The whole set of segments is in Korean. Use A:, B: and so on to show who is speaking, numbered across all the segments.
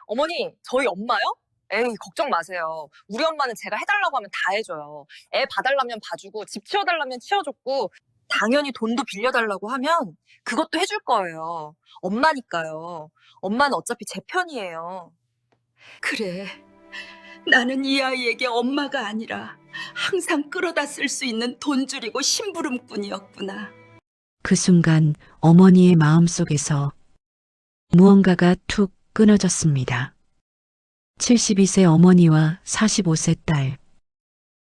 A: 어머니, 저희 엄마요? 에이, 걱정 마세요. 우리 엄마는 제가 해달라고 하면 다 해줘요. 애 봐달라면 봐주고, 집 치워달라면 치워줬고, 당연히 돈도 빌려달라고 하면 그것도 해줄 거예요. 엄마니까요. 엄마는 어차피 제 편이에요.
B: 그래, 나는 이 아이에게 엄마가 아니라 항상 끌어다 쓸 수 있는 돈줄이고 심부름꾼이었구나.
C: 그 순간 어머니의 마음속에서 무언가가 툭 끊어졌습니다. 72세 어머니와 45세 딸.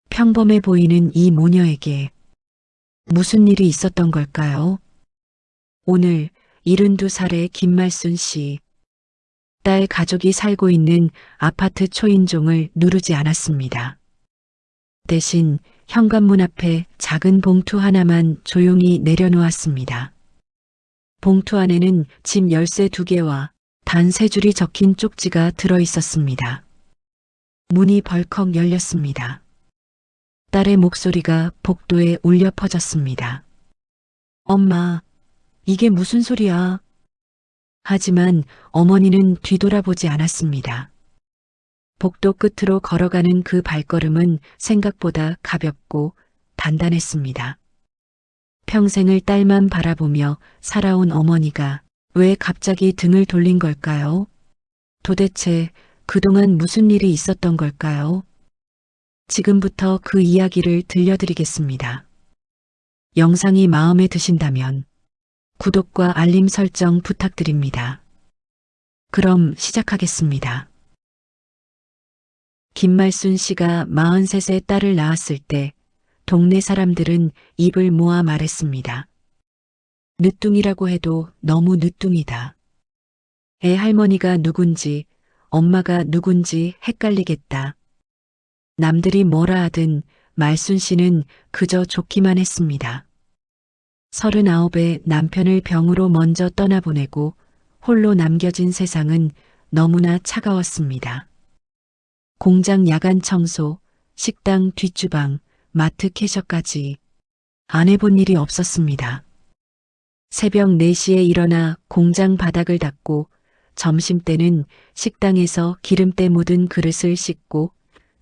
C: 평범해 보이는 이 모녀에게 무슨 일이 있었던 걸까요? 오늘 72살의 김말순 씨. 딸 가족이 살고 있는 아파트 초인종을 누르지 않았습니다. 대신 현관문 앞에 작은 봉투 하나만 조용히 내려놓았습니다. 봉투 안에는 집 열쇠 2개와 단 3줄이 적힌 쪽지가 들어 있었습니다. 문이 벌컥 열렸습니다. 딸의 목소리가 복도에 울려 퍼졌습니다. 엄마, 이게 무슨 소리야? 하지만 어머니는 뒤돌아보지 않았습니다. 복도 끝으로 걸어가는 그 발걸음은 생각보다 가볍고 단단했습니다. 평생을 딸만 바라보며 살아온 어머니가 왜 갑자기 등을 돌린 걸까요? 도대체 그동안 무슨 일이 있었던 걸까요? 지금부터 그 이야기를 들려드리겠습니다. 영상이 마음에 드신다면 구독과 알림 설정 부탁드립니다. 그럼 시작하겠습니다. 김말순 씨가 43세 딸을 낳았을 때 동네 사람들은 입을 모아 말했습니다. 늦둥이라고 해도 너무 늦둥이다. 애 할머니가 누군지 엄마가 누군지 헷갈리겠다. 남들이 뭐라 하든 말순 씨는 그저 좋기만 했습니다. 39에 남편을 병으로 먼저 떠나보내고 홀로 남겨진 세상은 너무나 차가웠습니다. 공장 야간 청소, 식당 뒷주방, 마트 캐셔까지 안 해본 일이 없었습니다. 새벽 4시에 일어나 공장 바닥을 닦고 점심때는 식당에서 기름때 묻은 그릇을 씻고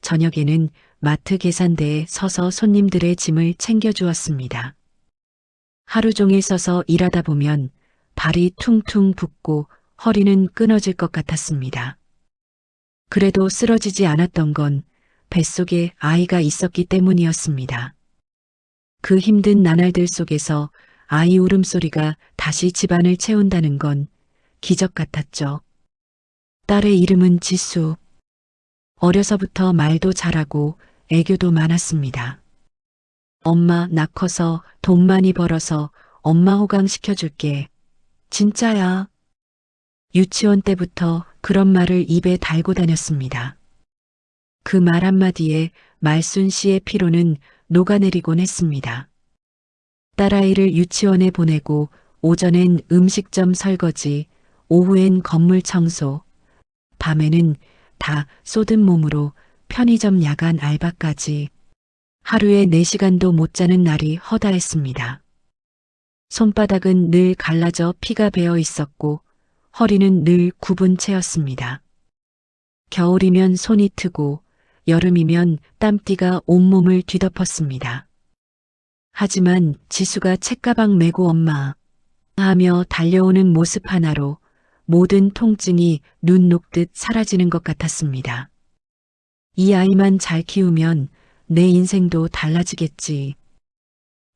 C: 저녁에는 마트 계산대에 서서 손님들의 짐을 챙겨주었습니다. 하루 종일 서서 일하다 보면 발이 퉁퉁 붓고 허리는 끊어질 것 같았습니다. 그래도 쓰러지지 않았던 건 뱃속에 아이가 있었기 때문이었습니다. 그 힘든 나날들 속에서 아이 울음소리가 다시 집안을 채운다는 건 기적 같았죠. 딸의 이름은 지수. 어려서부터 말도 잘하고 애교도 많았습니다. 엄마 나 커서 돈 많이 벌어서 엄마 호강시켜줄게. 진짜야. 유치원 때부터 그런 말을 입에 달고 다녔습니다. 그 말 한마디에 말순 씨의 피로는 녹아내리곤 했습니다. 딸아이를 유치원에 보내고 오전엔 음식점 설거지, 오후엔 건물 청소, 밤에는 다 쏟은 몸으로 편의점 야간 알바까지 하루에 4시간도 못 자는 날이 허다했습니다. 손바닥은 늘 갈라져 피가 배어 있었고 허리는 늘 굽은 채였습니다. 겨울이면 손이 트고 여름이면 땀띠가 온몸을 뒤덮었습니다. 하지만 지수가 책가방 메고 엄마 하며 달려오는 모습 하나로 모든 통증이 눈 녹듯 사라지는 것 같았습니다. 이 아이만 잘 키우면 내 인생도 달라지겠지.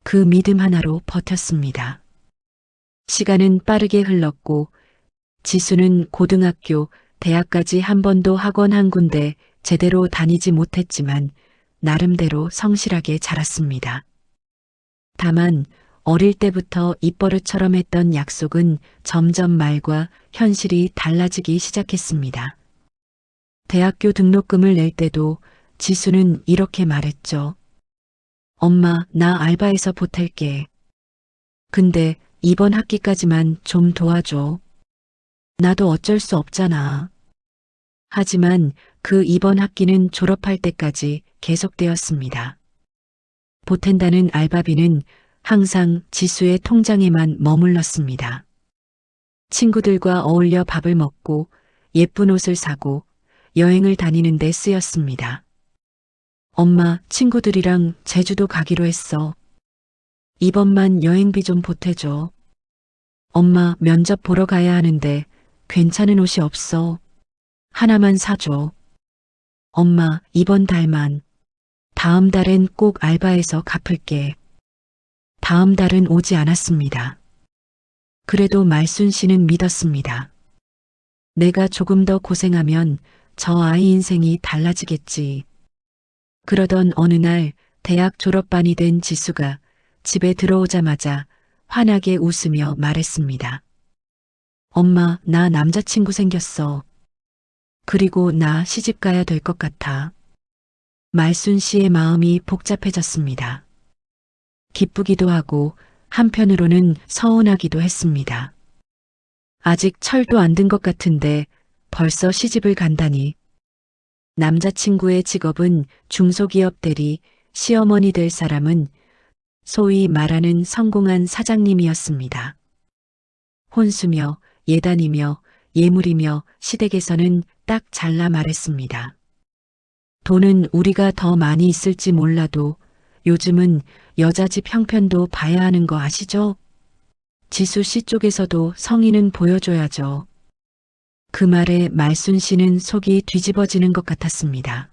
C: 그 믿음 하나로 버텼습니다. 시간은 빠르게 흘렀고 지수는 고등학교, 대학까지 한 번도 학원 한 군데 제대로 다니지 못했지만 나름대로 성실하게 자랐습니다. 다만 어릴 때부터 입버릇처럼 했던 약속은 점점 말과 현실이 달라지기 시작했습니다. 대학교 등록금을 낼 때도 지수는 이렇게 말했죠. 엄마, 나 알바해서 보탤게. 근데 이번 학기까지만 좀 도와줘. 나도 어쩔 수 없잖아. 하지만 그 이번 학기는 졸업할 때까지 계속되었습니다. 보탠다는 알바비는 항상 지수의 통장에만 머물렀습니다. 친구들과 어울려 밥을 먹고 예쁜 옷을 사고 여행을 다니는 데 쓰였습니다. 엄마, 친구들이랑 제주도 가기로 했어. 이번만 여행비 좀 보태줘. 엄마, 면접 보러 가야 하는데 괜찮은 옷이 없어. 하나만 사줘. 엄마, 이번 달만. 다음 달엔 꼭 알바해서 갚을게. 다음 달은 오지 않았습니다. 그래도 말순 씨는 믿었습니다. 내가 조금 더 고생하면 저 아이 인생이 달라지겠지. 그러던 어느 날 대학 졸업반이 된 지수가 집에 들어오자마자 환하게 웃으며 말했습니다. 엄마, 나 남자친구 생겼어. 그리고 나 시집 가야 될 것 같아. 말순 씨의 마음이 복잡해졌습니다. 기쁘기도 하고 한편으로는 서운하기도 했습니다. 아직 철도 안 든 것 같은데 벌써 시집을 간다니. 남자친구의 직업은 중소기업 대리, 시어머니 될 사람은 소위 말하는 성공한 사장님이었습니다. 혼수며 예단이며 예물이며 시댁에서는 딱 잘라 말했습니다. 돈은 우리가 더 많이 있을지 몰라도 요즘은 여자 집 형편도 봐야 하는 거 아시죠? 지수 씨 쪽에서도 성의는 보여줘야죠. 그 말에 말순 씨는 속이 뒤집어지는 것 같았습니다.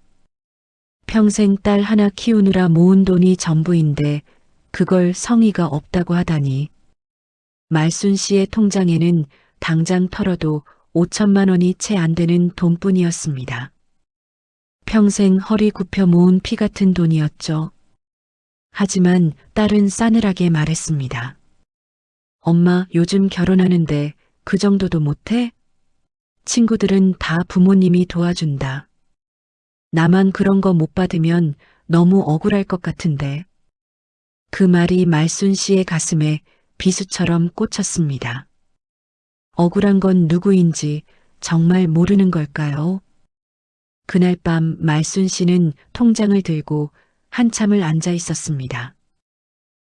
C: 평생 딸 하나 키우느라 모은 돈이 전부인데 그걸 성의가 없다고 하다니. 말순 씨의 통장에는 당장 털어도 5천만 원이 채 안 되는 돈뿐이었습니다. 평생 허리 굽혀 모은 피 같은 돈이었죠. 하지만 딸은 싸늘하게 말했습니다. 엄마, 요즘 결혼하는데 그 정도도 못해? 친구들은 다 부모님이 도와준다. 나만 그런 거 못 받으면 너무 억울할 것 같은데. 그 말이 말순 씨의 가슴에 비수처럼 꽂혔습니다. 억울한 건 누구인지 정말 모르는 걸까요? 그날 밤 말순 씨는 통장을 들고 한참을 앉아 있었습니다.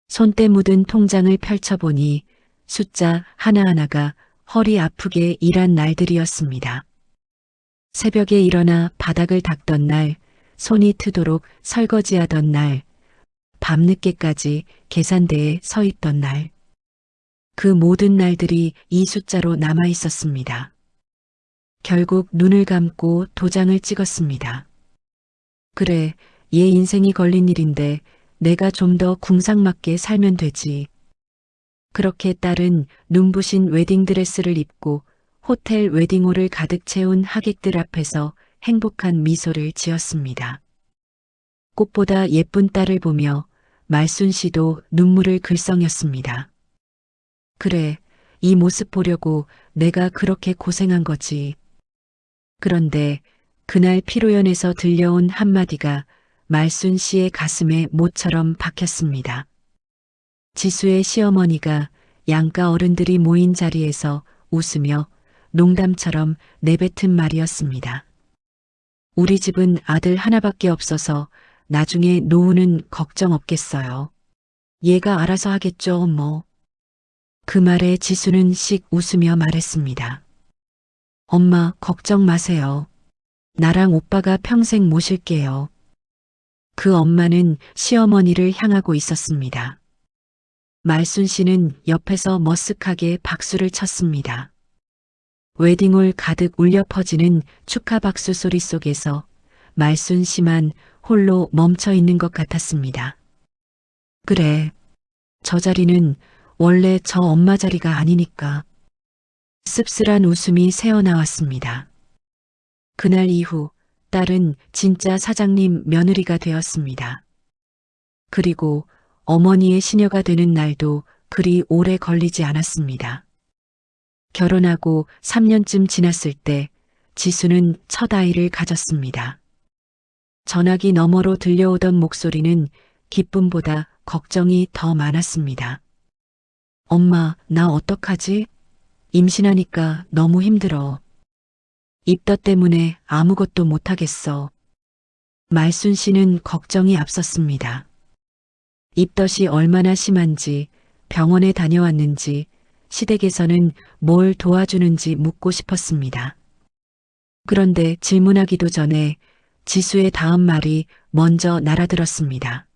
C: 손때 묻은 통장을 펼쳐보니 숫자 하나하나가 허리 아프게 일한 날들이었습니다. 새벽에 일어나 바닥을 닦던 날, 손이 트도록 설거지하던 날, 밤늦게까지 계산대에 서 있던 날. 그 모든 날들이 이 숫자로 남아 있었습니다. 결국 눈을 감고 도장을 찍었습니다. 그래, 얘 인생이 걸린 일인데 내가 좀 더 궁상맞게 살면 되지. 그렇게 딸은 눈부신 웨딩드레스를 입고 호텔 웨딩홀을 가득 채운 하객들 앞에서 행복한 미소를 지었습니다. 꽃보다 예쁜 딸을 보며 말순 씨도 눈물을 글썽였습니다. 그래, 이 모습 보려고 내가 그렇게 고생한 거지. 그런데 그날 피로연에서 들려온 한마디가 말순 씨의 가슴에 못처럼 박혔습니다. 지수의 시어머니가 양가 어른들이 모인 자리에서 웃으며 농담처럼 내뱉은 말이었습니다. 우리 집은 아들 하나밖에 없어서 나중에 노후는 걱정 없겠어요. 얘가 알아서 하겠죠, 뭐. 그 말에 지수는 씩 웃으며 말했습니다. 엄마, 걱정 마세요. 나랑 오빠가 평생 모실게요. 그 엄마는 시어머니를 향하고 있었습니다. 말순 씨는 옆에서 머쓱하게 박수를 쳤습니다. 웨딩홀 가득 울려 퍼지는 축하 박수 소리 속에서 말순 씨만 홀로 멈춰 있는 것 같았습니다. 그래, 저 자리는 원래 저 엄마 자리가 아니니까. 씁쓸한 웃음이 새어나왔습니다. 그날 이후 딸은 진짜 사장님 며느리가 되었습니다. 그리고 어머니의 시녀가 되는 날도 그리 오래 걸리지 않았습니다. 결혼하고 3년쯤 지났을 때 지수는 첫 아이를 가졌습니다. 전화기 너머로 들려오던 목소리는 기쁨보다 걱정이 더 많았습니다. 엄마, 나 어떡하지? 임신하니까 너무 힘들어. 입덧 때문에 아무것도 못하겠어. 말순 씨는 걱정이 앞섰습니다. 입덧이 얼마나 심한지, 병원에 다녀왔는지, 시댁에서는 뭘 도와주는지 묻고 싶었습니다. 그런데 질문하기도 전에 지수의 다음 말이 먼저 날아들었습니다.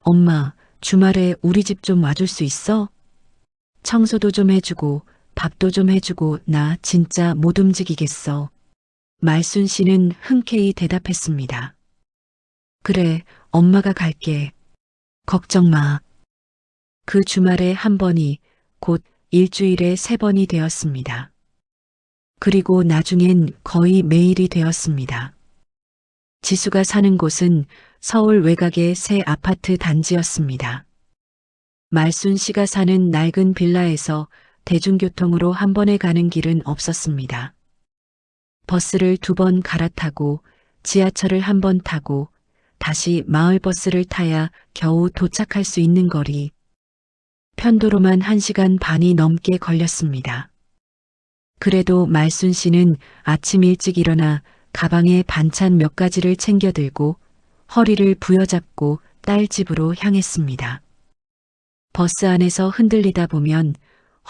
C: 엄마, 주말에 우리 집 좀 와줄 수 있어? 청소도 좀 해주고 밥도 좀 해주고 나 진짜 못 움직이겠어. 말순 씨는 흔쾌히 대답했습니다. 그래, 엄마가 갈게. 걱정 마. 그 주말에 한 번이 곧 일주일에 3번이 되었습니다. 그리고 나중엔 거의 매일이 되었습니다. 지수가 사는 곳은 서울 외곽의 새 아파트 단지였습니다. 말순 씨가 사는 낡은 빌라에서 대중교통으로 한 번에 가는 길은 없었습니다. 버스를 2번 갈아타고 지하철을 한 번 타고 다시 마을버스를 타야 겨우 도착할 수 있는 거리. 편도로만 1시간 반이 넘게 걸렸습니다. 그래도 말순 씨는 아침 일찍 일어나 가방에 반찬 몇 가지를 챙겨 들고 허리를 부여잡고 딸 집으로 향했습니다. 버스 안에서 흔들리다 보면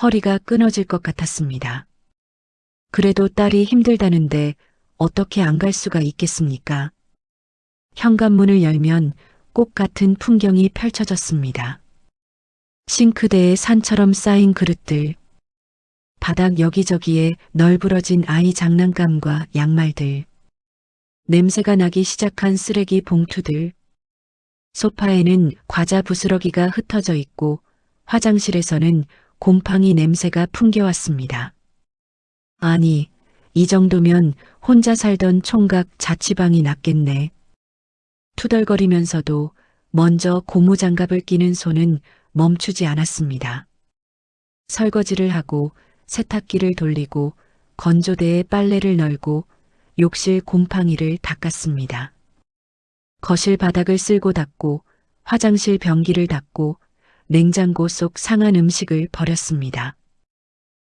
C: 허리가 끊어질 것 같았습니다. 그래도 딸이 힘들다는데 어떻게 안 갈 수가 있겠습니까? 현관문을 열면 꽃 같은 풍경이 펼쳐졌습니다. 싱크대에 산처럼 쌓인 그릇들, 바닥 여기저기에 널브러진 아이 장난감과 양말들, 냄새가 나기 시작한 쓰레기 봉투들, 소파에는 과자 부스러기가 흩어져 있고 화장실에서는 곰팡이 냄새가 풍겨왔습니다. 아니, 이 정도면 혼자 살던 총각 자취방이 낫겠네. 투덜거리면서도 먼저 고무장갑을 끼는 손은 멈추지 않았습니다. 설거지를 하고 세탁기를 돌리고 건조대에 빨래를 널고 욕실 곰팡이를 닦았습니다. 거실 바닥을 쓸고 닦고 화장실 변기를 닦고 냉장고 속 상한 음식을 버렸습니다.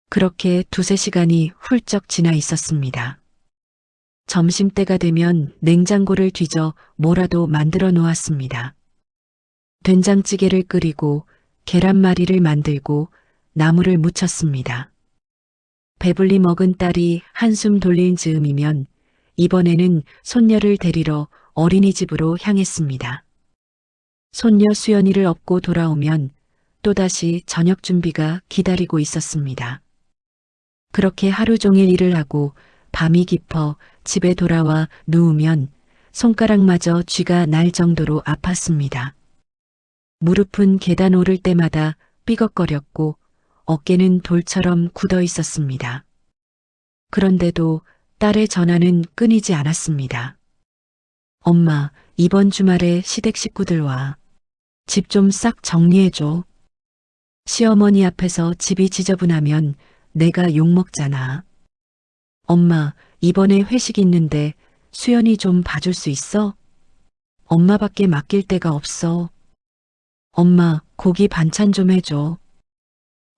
C: 그렇게 2~3시간이 훌쩍 지나 있었습니다. 점심때가 되면 냉장고를 뒤져 뭐라도 만들어 놓았습니다. 된장찌개를 끓이고 계란말이를 만들고 나물을 무쳤습니다. 배불리 먹은 딸이 한숨 돌릴 즈음이면 이번에는 손녀를 데리러 어린이집으로 향했습니다. 손녀 수연이를 업고 돌아오면 또다시 저녁 준비가 기다리고 있었습니다. 그렇게 하루 종일 일을 하고 밤이 깊어 집에 돌아와 누우면 손가락마저 쥐가 날 정도로 아팠습니다. 무릎은 계단 오를 때마다 삐걱거렸고 어깨는 돌처럼 굳어 있었습니다. 그런데도 딸의 전화는 끊이지 않았습니다. 엄마, 이번 주말에 시댁 식구들 와. 집 좀 싹 정리해줘. 시어머니 앞에서 집이 지저분하면 내가 욕먹잖아. 엄마, 이번에 회식 있는데 수연이 좀 봐줄 수 있어? 엄마밖에 맡길 데가 없어. 엄마, 고기 반찬 좀 해줘.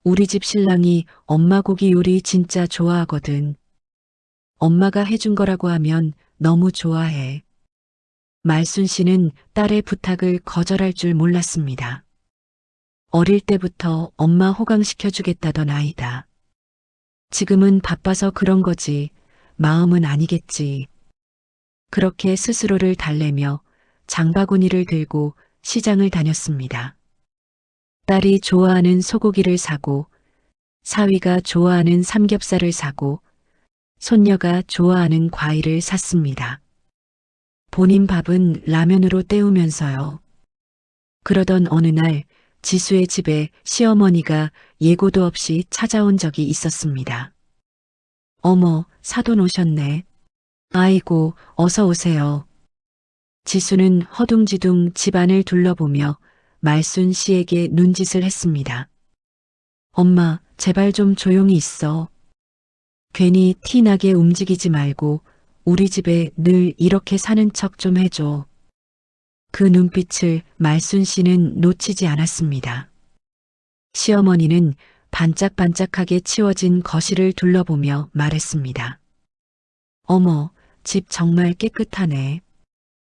C: 우리 집 신랑이 엄마 고기 요리 진짜 좋아하거든. 엄마가 해준 거라고 하면 너무 좋아해. 말순 씨는 딸의 부탁을 거절할 줄 몰랐습니다. 어릴 때부터 엄마 호강시켜주겠다던 아이다. 지금은 바빠서 그런 거지 마음은 아니겠지. 그렇게 스스로를 달래며 장바구니를 들고 시장을 다녔습니다. 딸이 좋아하는 소고기를 사고 사위가 좋아하는 삼겹살을 사고 손녀가 좋아하는 과일을 샀습니다. 본인 밥은 라면으로 때우면서요. 그러던 어느 날 지수의 집에 시어머니가 예고도 없이 찾아온 적이 있었습니다. 어머, 사돈 오셨네. 아이고, 어서 오세요. 지수는 허둥지둥 집안을 둘러보며 말순 씨에게 눈짓을 했습니다. 엄마, 제발 좀 조용히 있어. 괜히 티나게 움직이지 말고 우리 집에 늘 이렇게 사는 척 좀 해줘. 그 눈빛을 말순 씨는 놓치지 않았습니다. 시어머니는 반짝반짝하게 치워진 거실을 둘러보며 말했습니다. 어머, 집 정말 깨끗하네.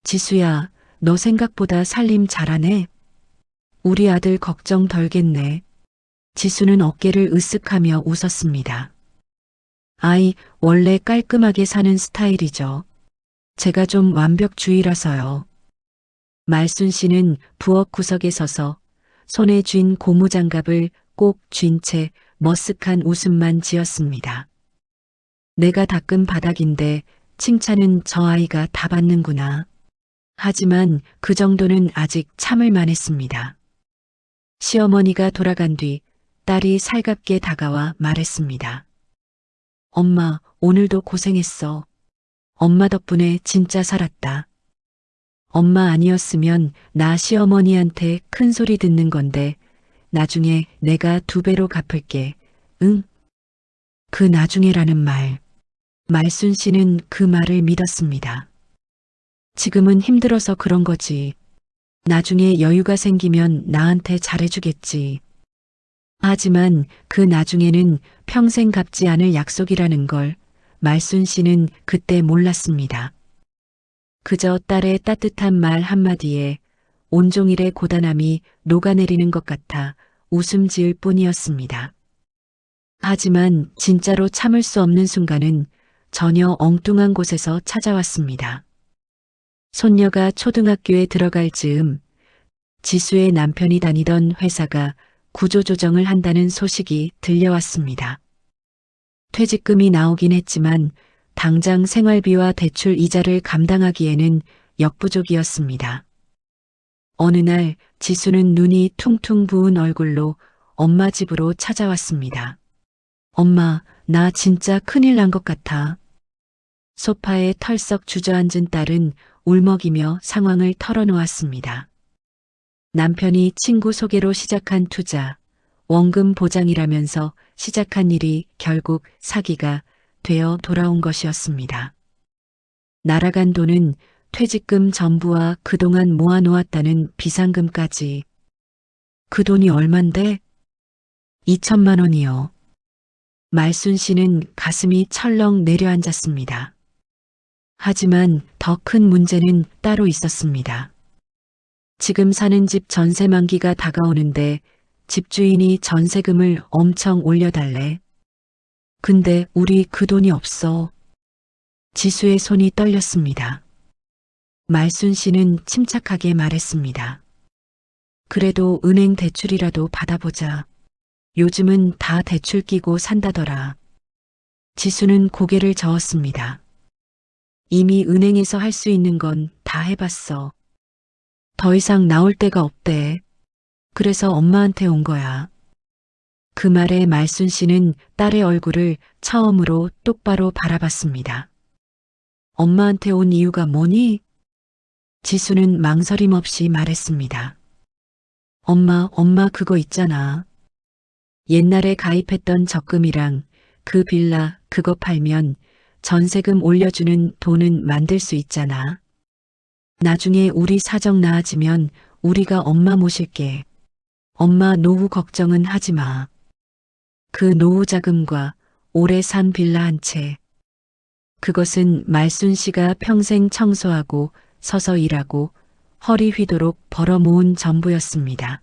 C: 지수야, 너 생각보다 살림 잘하네. 우리 아들 걱정 덜겠네. 지수는 어깨를 으쓱하며 웃었습니다. 아이, 원래 깔끔하게 사는 스타일이죠. 제가 좀 완벽주의라서요. 말순 씨는 부엌 구석에 서서 손에 쥔 고무장갑을 꼭 쥔 채 머쓱한 웃음만 지었습니다. 내가 닦은 바닥인데 칭찬은 저 아이가 다 받는구나. 하지만 그 정도는 아직 참을 만했습니다. 시어머니가 돌아간 뒤 딸이 살갑게 다가와 말했습니다. 엄마, 오늘도 고생했어. 엄마 덕분에 진짜 살았다. 엄마 아니었으면 나 시어머니한테 큰 소리 듣는 건데 나중에 내가 2배로 갚을게. 응? 그 나중에라는 말. 말순 씨는 그 말을 믿었습니다. 지금은 힘들어서 그런 거지. 나중에 여유가 생기면 나한테 잘해주겠지. 하지만 그 나중에는 평생 갚지 않을 약속이라는 걸 말순 씨는 그때 몰랐습니다. 그저 딸의 따뜻한 말 한마디에 온종일의 고단함이 녹아내리는 것 같아 웃음 지을 뿐이었습니다. 하지만 진짜로 참을 수 없는 순간은 전혀 엉뚱한 곳에서 찾아왔습니다. 손녀가 초등학교에 들어갈 즈음 지수의 남편이 다니던 회사가 구조조정을 한다는 소식이 들려왔습니다. 퇴직금이 나오긴 했지만 당장 생활비와 대출 이자를 감당하기에는 역부족이었습니다. 어느 날 지수는 눈이 퉁퉁 부은 얼굴로 엄마 집으로 찾아왔습니다. 엄마, 나 진짜 큰일 난 것 같아. 소파에 털썩 주저앉은 딸은 울먹이며 상황을 털어놓았습니다. 남편이 친구 소개로 시작한 투자, 원금 보장이라면서 시작한 일이 결국 사기가 되어 돌아온 것이었습니다. 날아간 돈은 퇴직금 전부와 그동안 모아놓았다는 비상금까지. 그 돈이 얼만데? 2천만 원이요. 말순 씨는 가슴이 철렁 내려앉았습니다. 하지만 더 큰 문제는 따로 있었습니다. 지금 사는 집 전세 만기가 다가오는데 집주인이 전세금을 엄청 올려달래. 근데 우리 그 돈이 없어. 지수의 손이 떨렸습니다. 말순 씨는 침착하게 말했습니다. 그래도 은행 대출이라도 받아보자. 요즘은 다 대출 끼고 산다더라. 지수는 고개를 저었습니다. 이미 은행에서 할 수 있는 건 다 해봤어. 더 이상 나올 데가 없대. 그래서 엄마한테 온 거야. 그 말에 말순 씨는 딸의 얼굴을 처음으로 똑바로 바라봤습니다. 엄마한테 온 이유가 뭐니? 지수는 망설임 없이 말했습니다. 엄마 그거 있잖아. 옛날에 가입했던 적금이랑 그 빌라 그거 팔면 전세금 올려주는 돈은 만들 수 있잖아. 나중에 우리 사정 나아지면 우리가 엄마 모실게. 엄마 노후 걱정은 하지 마. 그 노후 자금과 오래 산 빌라 한 채. 그것은 말순 씨가 평생 청소하고 서서 일하고 허리 휘도록 벌어 모은 전부였습니다.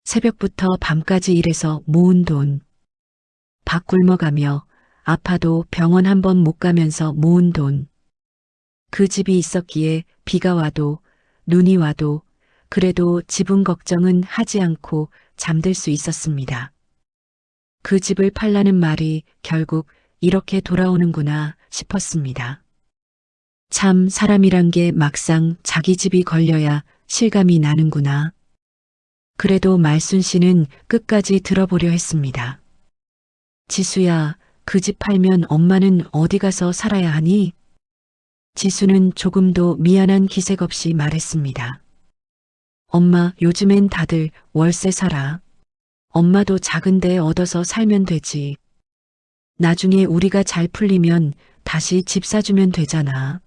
C: 새벽부터 밤까지 일해서 모은 돈. 밥 굶어가며 아파도 병원 한 번 못 가면서 모은 돈. 그 집이 있었기에 비가 와도 눈이 와도 그래도 지분 걱정은 하지 않고 잠들 수 있었습니다. 그 집을 팔라는 말이 결국 이렇게 돌아오는구나 싶었습니다. 참 사람이란 게 막상 자기 집이 걸려야 실감이 나는구나. 그래도 말순 씨는 끝까지 들어보려 했습니다. 지수야, 그 집 팔면 엄마는 어디 가서 살아야 하니? 지수는 조금도 미안한 기색 없이 말했습니다. 엄마, 요즘엔 다들 월세 살아. 엄마도 작은 데 얻어서 살면 되지. 나중에 우리가 잘 풀리면 다시 집 사주면 되잖아.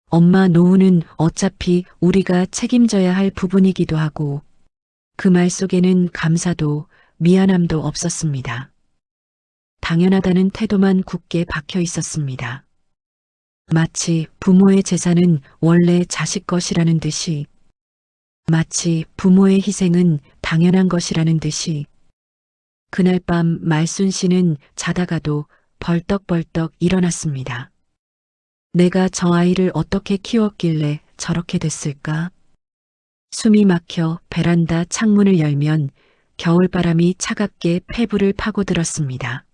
C: 엄마 노후는 어차피 우리가 책임져야 할 부분이기도 하고. 그 말 속에는 감사도 미안함도 없었습니다. 당연하다는 태도만 굳게 박혀 있었습니다. 마치 부모의 재산은 원래 자식 것이라는 듯이, 마치 부모의 희생은 당연한 것이라는 듯이. 그날 밤 말순 씨는 자다가도 벌떡벌떡 일어났습니다. 내가 저 아이를 어떻게 키웠길래 저렇게 됐을까? 숨이 막혀 베란다 창문을 열면 겨울바람이 차갑게 폐부를 파고들었습니다.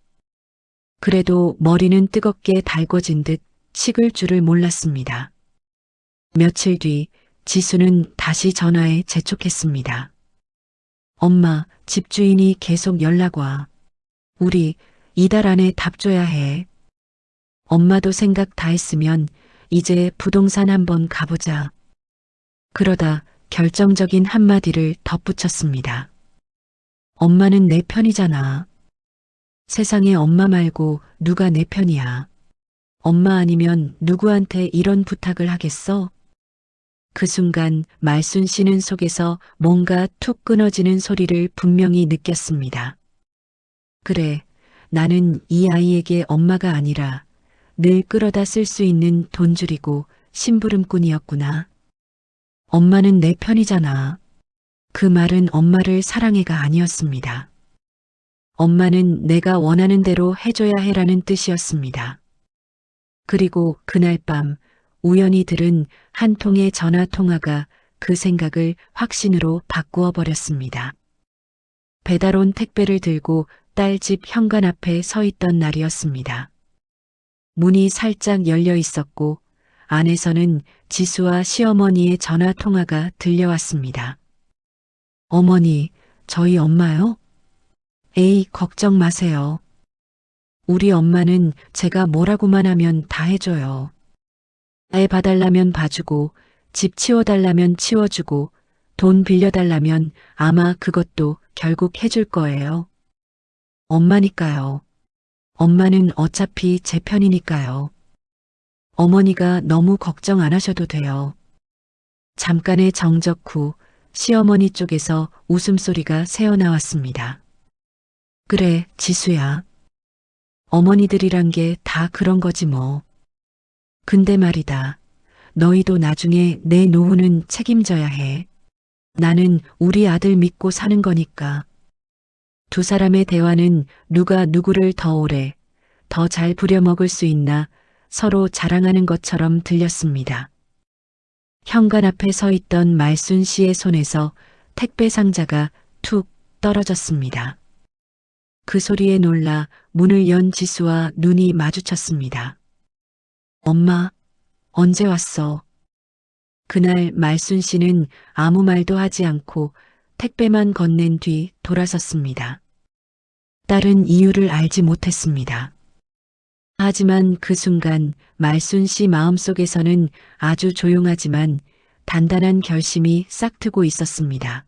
C: 그래도 머리는 뜨겁게 달궈진 듯 식을 줄을 몰랐습니다. 며칠 뒤 지수는 다시 전화에 재촉했습니다. 엄마, 집주인이 계속 연락 와. 우리 이달 안에 답 줘야 해. 엄마도 생각 다 했으면 이제 부동산 한번 가보자. 그러다 결정적인 한마디를 덧붙였습니다. 엄마는 내 편이잖아. 세상에 엄마 말고 누가 내 편이야. 엄마 아니면 누구한테 이런 부탁을 하겠어? 그 순간 말순 씨는 속에서 뭔가 툭 끊어지는 소리를 분명히 느꼈습니다. 그래, 나는 이 아이에게 엄마가 아니라 늘 끌어다 쓸 수 있는 돈줄이고 심부름꾼이었구나. 엄마는 내 편이잖아. 그 말은 엄마를 사랑해가 아니었습니다. 엄마는 내가 원하는 대로 해줘야 해라는 뜻이었습니다. 그리고 그날 밤 우연히 들은 한 통의 전화 통화가 그 생각을 확신으로 바꾸어 버렸습니다. 배달 온 택배를 들고 딸 집 현관 앞에 서 있던 날이었습니다. 문이 살짝 열려 있었고 안에서는 지수와 시어머니의 전화 통화가 들려왔습니다. 어머니, 저희 엄마요? 에이, 걱정 마세요. 우리 엄마는 제가 뭐라고만 하면 다 해줘요. 애 봐달라면 봐주고, 집 치워달라면 치워주고, 돈 빌려달라면 아마 그것도 결국 해줄 거예요. 엄마니까요. 엄마는 어차피 제 편이니까요. 어머니가 너무 걱정 안 하셔도 돼요. 잠깐의 정적 후 시어머니 쪽에서 웃음소리가 새어나왔습니다. 그래, 지수야. 어머니들이란 게 다 그런 거지 뭐. 근데 말이다. 너희도 나중에 내 노후는 책임져야 해. 나는 우리 아들 믿고 사는 거니까. 두 사람의 대화는 누가 누구를 더 오래, 더 잘 부려먹을 수 있나 서로 자랑하는 것처럼 들렸습니다. 현관 앞에 서 있던 말순 씨의 손에서 택배 상자가 툭 떨어졌습니다. 그 소리에 놀라 문을 연 지수와 눈이 마주쳤습니다. 엄마, 언제 왔어? 그날 말순 씨는 아무 말도 하지 않고 택배만 건넨 뒤 돌아섰습니다. 딸은 이유를 알지 못했습니다. 하지만 그 순간 말순 씨 마음속에서는 아주 조용하지만 단단한 결심이 싹트고 있었습니다.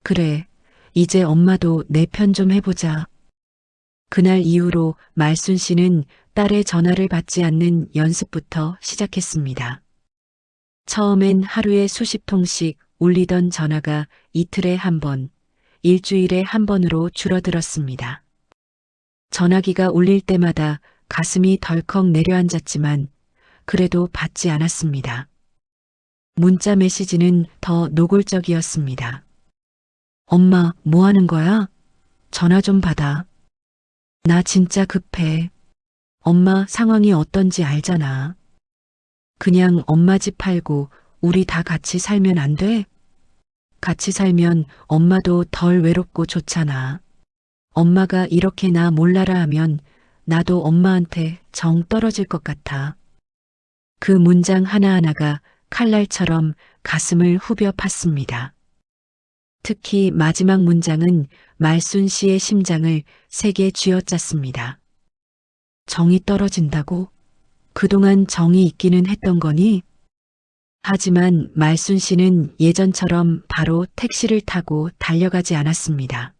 C: 그래, 이제 엄마도 내 편 좀 해보자. 그날 이후로 말순 씨는 딸의 전화를 받지 않는 연습부터 시작했습니다. 처음엔 하루에 수십 통씩 울리던 전화가 이틀에 한 번, 일주일에 한 번으로 줄어들었습니다. 전화기가 울릴 때마다 가슴이 덜컥 내려앉았지만 그래도 받지 않았습니다. 문자 메시지는 더 노골적이었습니다. 엄마, 뭐 하는 거야? 전화 좀 받아. 나 진짜 급해. 엄마 상황이 어떤지 알잖아. 그냥 엄마 집 팔고 우리 다 같이 살면 안 돼? 같이 살면 엄마도 덜 외롭고 좋잖아. 엄마가 이렇게 나 몰라라 하면 나도 엄마한테 정 떨어질 것 같아. 그 문장 하나하나가 칼날처럼 가슴을 후벼 팠습니다. 특히 마지막 문장은 말순 씨의 심장을 세게 쥐어짰습니다. 정이 떨어진다고? 그동안 정이 있기는 했던 거니? 하지만 말순 씨는 예전처럼 바로 택시를 타고 달려가지 않았습니다.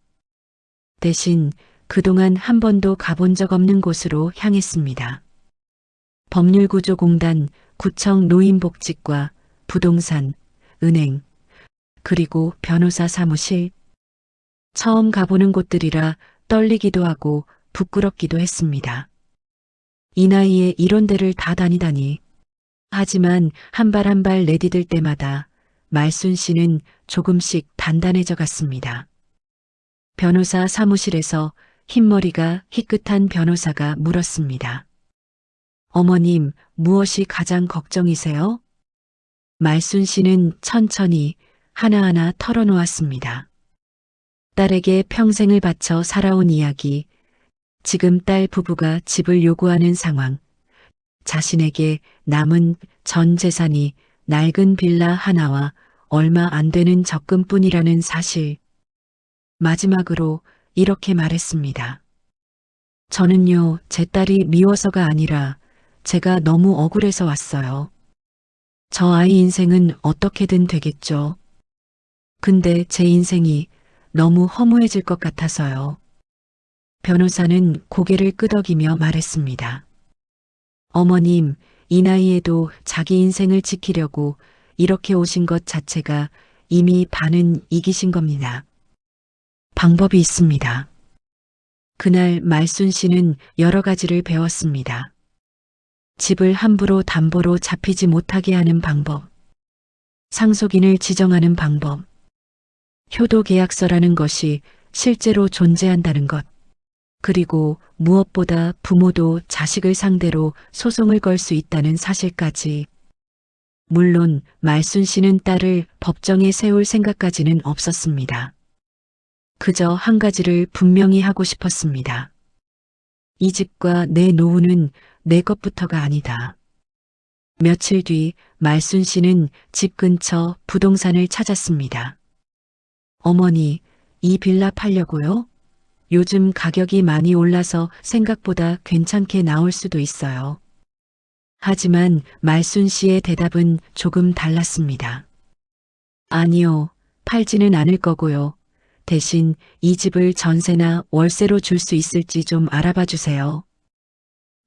C: 대신 그동안 한 번도 가본 적 없는 곳으로 향했습니다. 법률구조공단, 구청 노인복지과, 부동산, 은행, 그리고 변호사 사무실. 처음 가보는 곳들이라 떨리기도 하고 부끄럽기도 했습니다. 이 나이에 이런 데를 다 다니다니. 하지만 한 발 한 발 내디딜 때마다 말순 씨는 조금씩 단단해져 갔습니다. 변호사 사무실에서 흰머리가 희끗한 변호사가 물었습니다. 어머님, 무엇이 가장 걱정이세요? 말순 씨는 천천히 하나하나 털어놓았습니다. 딸에게 평생을 바쳐 살아온 이야기, 지금 딸 부부가 집을 요구하는 상황, 자신에게 남은 전 재산이 낡은 빌라 하나와 얼마 안 되는 적금뿐이라는 사실. 마지막으로 이렇게 말했습니다. 저는요, 제 딸이 미워서가 아니라 제가 너무 억울해서 왔어요. 저 아이 인생은 어떻게든 되겠죠. 근데 제 인생이 너무 허무해질 것 같아서요. 변호사는 고개를 끄덕이며 말했습니다. 어머님, 이 나이에도 자기 인생을 지키려고 이렇게 오신 것 자체가 이미 반은 이기신 겁니다. 방법이 있습니다. 그날 말순 씨는 여러 가지를 배웠습니다. 집을 함부로 담보로 잡히지 못하게 하는 방법, 상속인을 지정하는 방법, 효도 계약서라는 것이 실제로 존재한다는 것, 그리고 무엇보다 부모도 자식을 상대로 소송을 걸 수 있다는 사실까지. 물론 말순 씨는 딸을 법정에 세울 생각까지는 없었습니다. 그저 한 가지를 분명히 하고 싶었습니다. 이 집과 내 노후는 내 것부터가 아니다. 며칠 뒤 말순 씨는 집 근처 부동산을 찾았습니다. 어머니, 이 빌라 팔려고요? 요즘 가격이 많이 올라서 생각보다 괜찮게 나올 수도 있어요. 하지만 말순 씨의 대답은 조금 달랐습니다. 아니요, 팔지는 않을 거고요. 대신 이 집을 전세나 월세로 줄 수 있을지 좀 알아봐 주세요.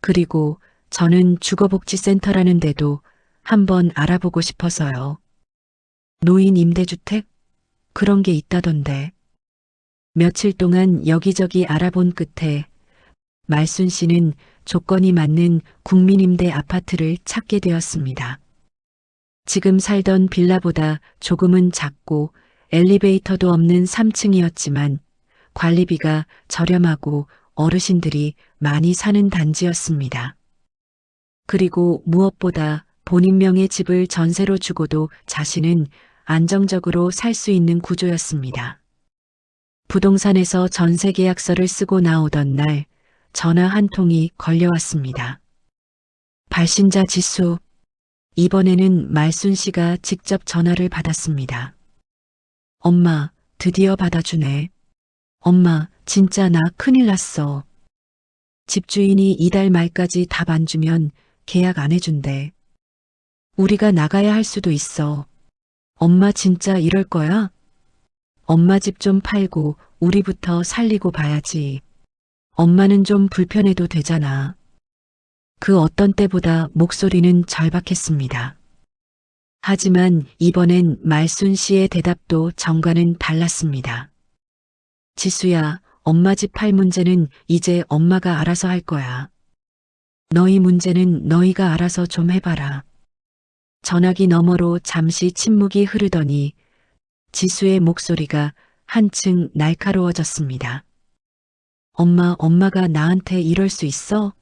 C: 그리고 저는 주거복지센터라는 데도 한번 알아보고 싶어서요. 노인 임대주택? 그런 게 있다던데. 며칠 동안 여기저기 알아본 끝에 말순 씨는 조건이 맞는 국민임대 아파트를 찾게 되었습니다. 지금 살던 빌라보다 조금은 작고 엘리베이터도 없는 3층이었지만 관리비가 저렴하고 어르신들이 많이 사는 단지였습니다. 그리고 무엇보다 본인 명의 집을 전세로 주고도 자신은 안정적으로 살 수 있는 구조였습니다. 부동산에서 전세 계약서를 쓰고 나오던 날 전화 한 통이 걸려왔습니다. 발신자 지수. 이번에는 말순 씨가 직접 전화를 받았습니다. 엄마, 드디어 받아주네. 엄마, 진짜 나 큰일 났어. 집주인이 이달 말까지 답 안 주면 계약 안 해준대. 우리가 나가야 할 수도 있어. 엄마 진짜 이럴 거야? 엄마 집 좀 팔고 우리부터 살리고 봐야지. 엄마는 좀 불편해도 되잖아. 그 어떤 때보다 목소리는 절박했습니다. 하지만 이번엔 말순 씨의 대답도 정과는 달랐습니다. 지수야, 엄마 집 팔 문제는 이제 엄마가 알아서 할 거야. 너희 문제는 너희가 알아서 좀 해봐라. 전화기 너머로 잠시 침묵이 흐르더니 지수의 목소리가 한층 날카로워졌습니다. 엄마가 나한테 이럴 수 있어?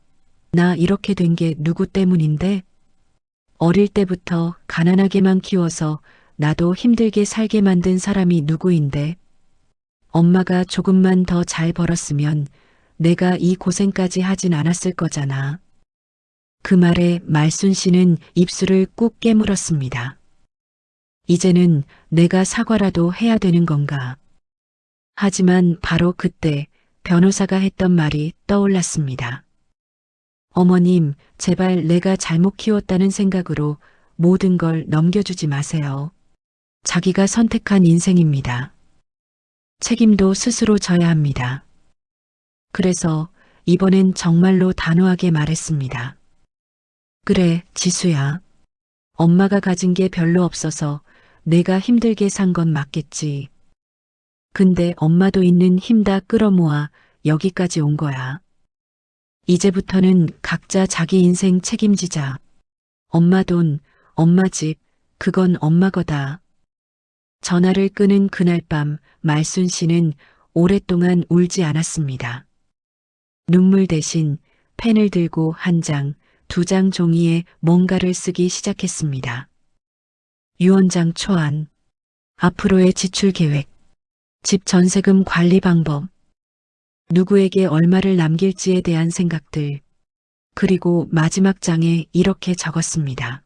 C: 나 이렇게 된 게 누구 때문인데? 어릴 때부터 가난하게만 키워서 나도 힘들게 살게 만든 사람이 누구인데? 엄마가 조금만 더 잘 벌었으면 내가 이 고생까지 하진 않았을 거잖아. 그 말에 말순 씨는 입술을 꾹 깨물었습니다. 이제는 내가 사과라도 해야 되는 건가? 하지만 바로 그때 변호사가 했던 말이 떠올랐습니다. 어머님, 제발 내가 잘못 키웠다는 생각으로 모든 걸 넘겨주지 마세요. 자기가 선택한 인생입니다. 책임도 스스로 져야 합니다. 그래서 이번엔 정말로 단호하게 말했습니다. 그래, 지수야. 엄마가 가진 게 별로 없어서 내가 힘들게 산 건 맞겠지. 근데 엄마도 있는 힘 다 끌어모아 여기까지 온 거야. 이제부터는 각자 자기 인생 책임지자. 엄마 돈, 엄마 집, 그건 엄마 거다. 전화를 끄는 그날 밤 말순 씨는 오랫동안 울지 않았습니다. 눈물 대신 펜을 들고 한 장, 두 장 종이에 뭔가를 쓰기 시작했습니다. 유언장 초안, 앞으로의 지출 계획, 집 전세금 관리 방법, 누구에게 얼마를 남길지에 대한 생각들, 그리고 마지막 장에 이렇게 적었습니다.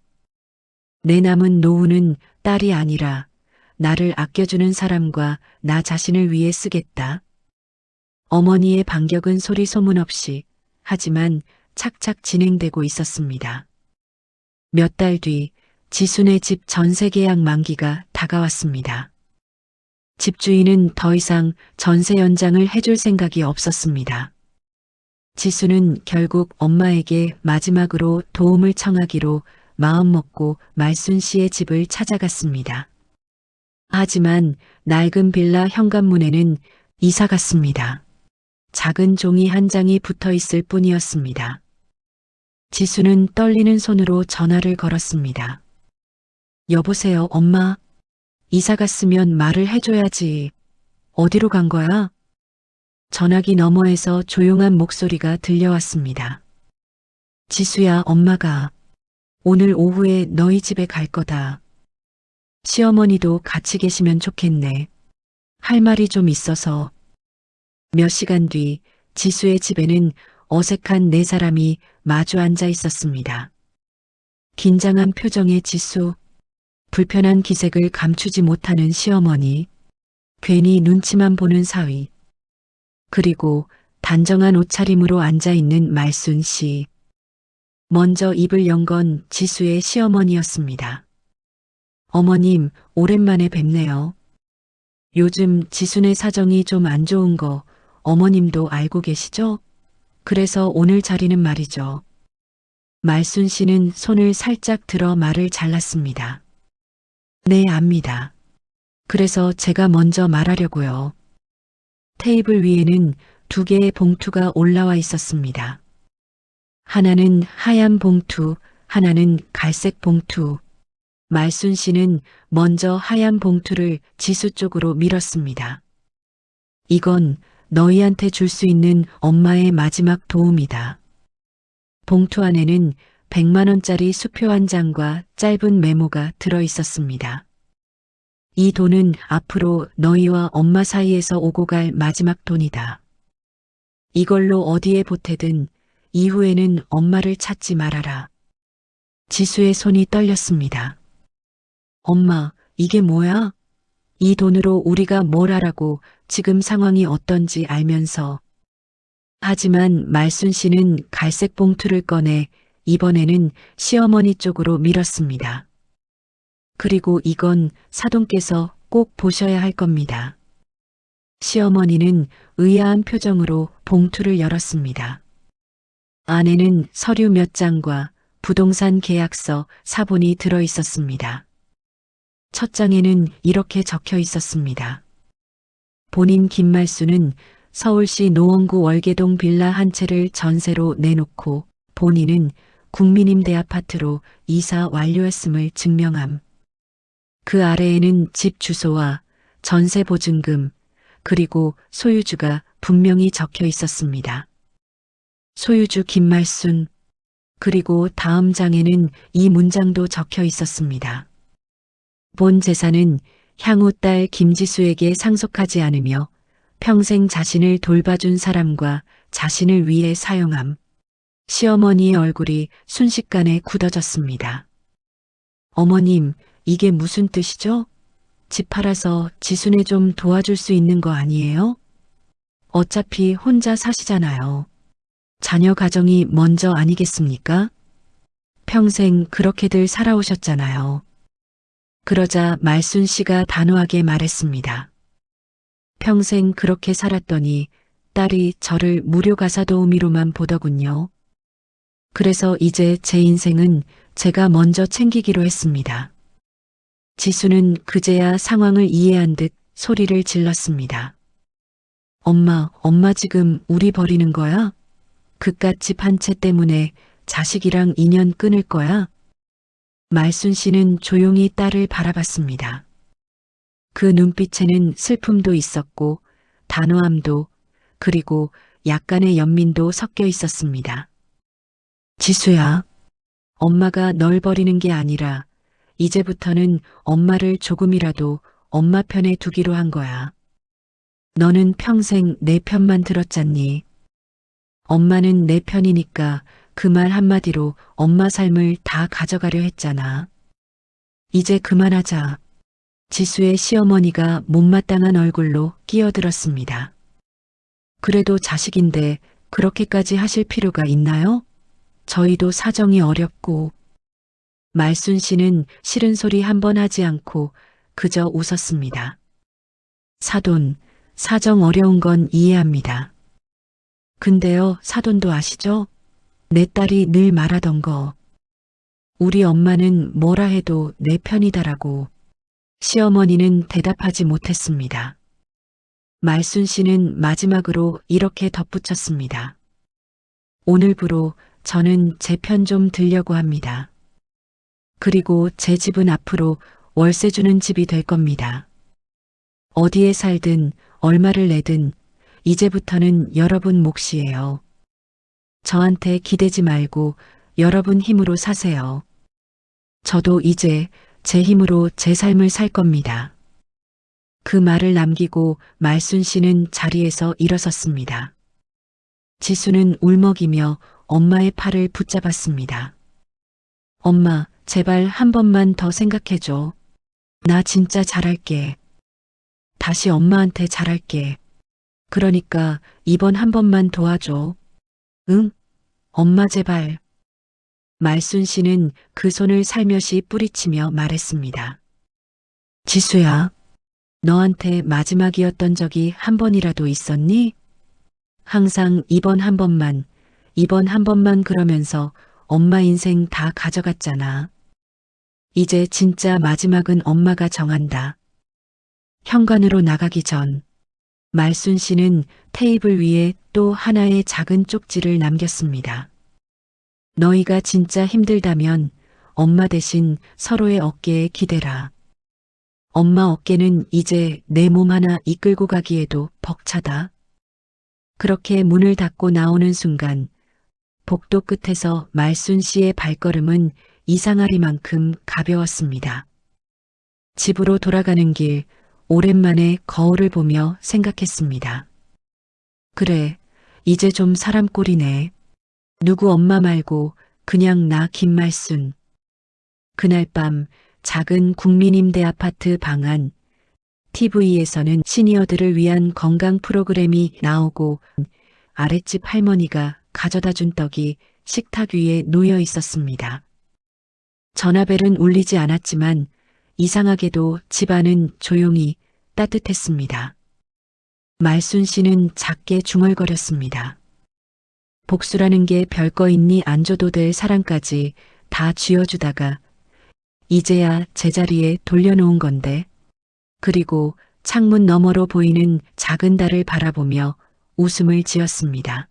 C: 내 남은 노후는 딸이 아니라 나를 아껴주는 사람과 나 자신을 위해 쓰겠다. 어머니의 반격은 소리 소문 없이 하지만 착착 진행되고 있었습니다. 몇 달 뒤 지순의 집 전세 계약 만기가 다가왔습니다. 집주인은 더 이상 전세 연장을 해줄 생각이 없었습니다. 지수는 결국 엄마에게 마지막으로 도움을 청하기로 마음먹고 말순 씨의 집을 찾아갔습니다. 하지만 낡은 빌라 현관문에는 이사 갔습니다. 작은 종이 한 장이 붙어 있을 뿐이었습니다. 지수는 떨리는 손으로 전화를 걸었습니다. 여보세요, 엄마. 이사 갔으면 말을 해줘야지. 어디로 간 거야? 전화기 너머에서 조용한 목소리가 들려왔습니다. 지수야, 엄마가 오늘 오후에 너희 집에 갈 거다. 시어머니도 같이 계시면 좋겠네. 할 말이 좀 있어서. 몇 시간 뒤 지수의 집에는 어색한 네 사람이 마주 앉아 있었습니다. 긴장한 표정의 지수, 불편한 기색을 감추지 못하는 시어머니, 괜히 눈치만 보는 사위, 그리고 단정한 옷차림으로 앉아있는 말순 씨. 먼저 입을 연 건 지수의 시어머니였습니다. 어머님, 오랜만에 뵙네요. 요즘 지순의 사정이 좀 안 좋은 거 어머님도 알고 계시죠? 그래서 오늘 자리는 말이죠. 말순 씨는 손을 살짝 들어 말을 잘랐습니다. 네, 압니다. 그래서 제가 먼저 말하려고요. 테이블 위에는 두 개의 봉투가 올라와 있었습니다. 하나는 하얀 봉투, 하나는 갈색 봉투. 말순 씨는 먼저 하얀 봉투를 지수 쪽으로 밀었습니다. 이건 너희한테 줄 수 있는 엄마의 마지막 도움이다. 봉투 안에는 100만 원짜리 수표 한 장과 짧은 메모가 들어 있었습니다. 이 돈은 앞으로 너희와 엄마 사이에서 오고 갈 마지막 돈이다. 이걸로 어디에 보태든 이후에는 엄마를 찾지 말아라. 지수의 손이 떨렸습니다. 엄마, 이게 뭐야? 이 돈으로 우리가 뭘 하라고 지금 상황이 어떤지 알면서. 하지만 말순 씨는 갈색 봉투를 꺼내 이번에는 시어머니 쪽으로 밀었습니다. 그리고 이건 사돈께서 꼭 보셔야 할 겁니다. 시어머니는 의아한 표정으로 봉투를 열었습니다. 안에는 서류 몇 장과 부동산 계약서, 사본이 들어 있었습니다. 첫 장에는 이렇게 적혀 있었습니다. 본인 김말수는 서울시 노원구 월계동 빌라 한 채를 전세로 내놓고 본인은 국민임대 아파트로 이사 완료했음을 증명함. 그 아래에는 집 주소와 전세 보증금, 그리고 소유주가 분명히 적혀 있었습니다. 소유주 김말순, 그리고 다음 장에는 이 문장도 적혀 있었습니다. 본 재산은 향후 딸 김지수에게 상속하지 않으며 평생 자신을 돌봐준 사람과 자신을 위해 사용함. 시어머니의 얼굴이 순식간에 굳어졌습니다. 어머님, 이게 무슨 뜻이죠? 집 팔아서 지순에 좀 도와줄 수 있는 거 아니에요? 어차피 혼자 사시잖아요. 자녀 가정이 먼저 아니겠습니까? 평생 그렇게들 살아오셨잖아요. 그러자 말순 씨가 단호하게 말했습니다. 평생 그렇게 살았더니 딸이 저를 무료 가사 도우미로만 보더군요. 그래서 이제 제 인생은 제가 먼저 챙기기로 했습니다. 지수는 그제야 상황을 이해한 듯 소리를 질렀습니다. 엄마 지금 우리 버리는 거야? 그깟 집 한 채 때문에 자식이랑 인연 끊을 거야? 말순 씨는 조용히 딸을 바라봤습니다. 그 눈빛에는 슬픔도 있었고 단호함도, 그리고 약간의 연민도 섞여 있었습니다. 지수야, 엄마가 널 버리는 게 아니라 이제부터는 엄마를 조금이라도 엄마 편에 두기로 한 거야. 너는 평생 내 편만 들었잖니. 엄마는 내 편이니까 그 말 한마디로 엄마 삶을 다 가져가려 했잖아. 이제 그만하자. 지수의 시어머니가 못마땅한 얼굴로 끼어들었습니다. 그래도 자식인데 그렇게까지 하실 필요가 있나요? 저희도 사정이 어렵고. 말순 씨는 싫은 소리 한 번 하지 않고 그저 웃었습니다. 사돈, 사정 어려운 건 이해합니다. 근데요, 사돈도 아시죠? 내 딸이 늘 말하던 거. 우리 엄마는 뭐라 해도 내 편이다라고. 시어머니는 대답하지 못했습니다. 말순 씨는 마지막으로 이렇게 덧붙였습니다. 오늘부로 저는 제 편 좀 들려고 합니다. 그리고 제 집은 앞으로 월세 주는 집이 될 겁니다. 어디에 살든 얼마를 내든 이제부터는 여러분 몫이에요. 저한테 기대지 말고 여러분 힘으로 사세요. 저도 이제 제 힘으로 제 삶을 살 겁니다. 그 말을 남기고 말순 씨는 자리에서 일어섰습니다. 지수는 울먹이며 엄마의 팔을 붙잡았습니다. 엄마, 제발 한 번만 더 생각해줘. 나 진짜 잘할게. 다시 엄마한테 잘할게. 그러니까 이번 한 번만 도와줘. 응? 엄마 제발. 말순 씨는 그 손을 살며시 뿌리치며 말했습니다. 지수야, 너한테 마지막이었던 적이 한 번이라도 있었니? 항상 이번 한 번만 그러면서 엄마 인생 다 가져갔잖아. 이제 진짜 마지막은 엄마가 정한다. 현관으로 나가기 전 말순 씨는 테이블 위에 또 하나의 작은 쪽지를 남겼습니다. 너희가 진짜 힘들다면 엄마 대신 서로의 어깨에 기대라. 엄마 어깨는 이제 내 몸 하나 이끌고 가기에도 벅차다. 그렇게 문을 닫고 나오는 순간 복도 끝에서 말순 씨의 발걸음은 이상하리만큼 가벼웠습니다. 집으로 돌아가는 길 오랜만에 거울을 보며 생각했습니다. 그래, 이제 좀 사람 꼴이네. 누구 엄마 말고 그냥 나 김말순. 그날 밤 작은 국민임대 아파트 방 안 TV에서는 시니어들을 위한 건강 프로그램이 나오고 아랫집 할머니가 가져다 준 떡이 식탁 위에 놓여 있었습니다. 전화벨은 울리지 않았지만 이상하게도 집안은 조용히 따뜻했습니다. 말순 씨는 작게 중얼거렸습니다. 복수라는 게 별거 있니 안 줘도 될 사랑까지 다 쥐어주다가 이제야 제자리에 돌려놓은 건데. 그리고 창문 너머로 보이는 작은 달을 바라보며 웃음을 지었습니다.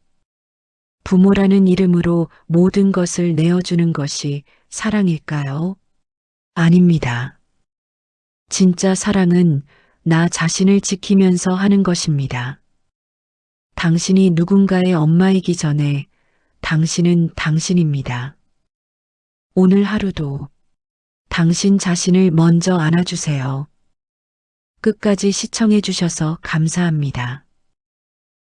C: 부모라는 이름으로 모든 것을 내어주는 것이 사랑일까요? 아닙니다. 진짜 사랑은 나 자신을 지키면서 하는 것입니다. 당신이 누군가의 엄마이기 전에 당신은 당신입니다. 오늘 하루도 당신 자신을 먼저 안아주세요. 끝까지 시청해 주셔서 감사합니다.